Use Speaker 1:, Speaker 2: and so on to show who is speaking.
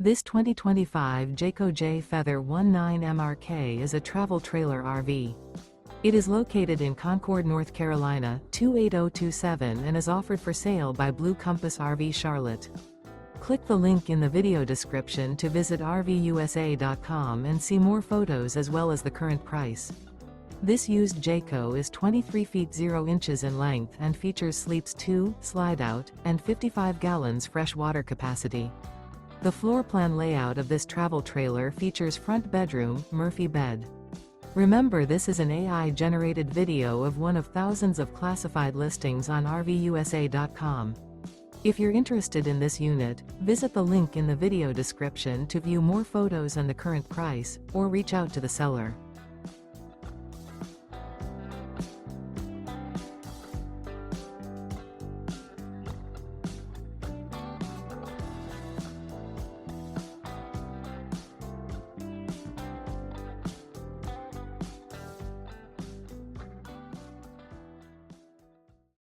Speaker 1: This 2025 Jayco Jay Feather 19MRK is a travel trailer RV. It is located in Concord, North Carolina, 28027 and is offered for sale by Blue Compass RV Charlotte. Click the link in the video description to visit RVUSA.com and see more photos as well as the current price. This used Jayco is 23 feet 0 inches in length and features sleeps 2, slide-out, and 55 gallons fresh water capacity. The floor plan layout of this travel trailer features front bedroom, Murphy bed. Remember, this is an AI-generated video of one of thousands of classified listings on RVUSA.com. If you're interested in this unit, visit the link in the video description to view more photos and the current price, or reach out to the seller.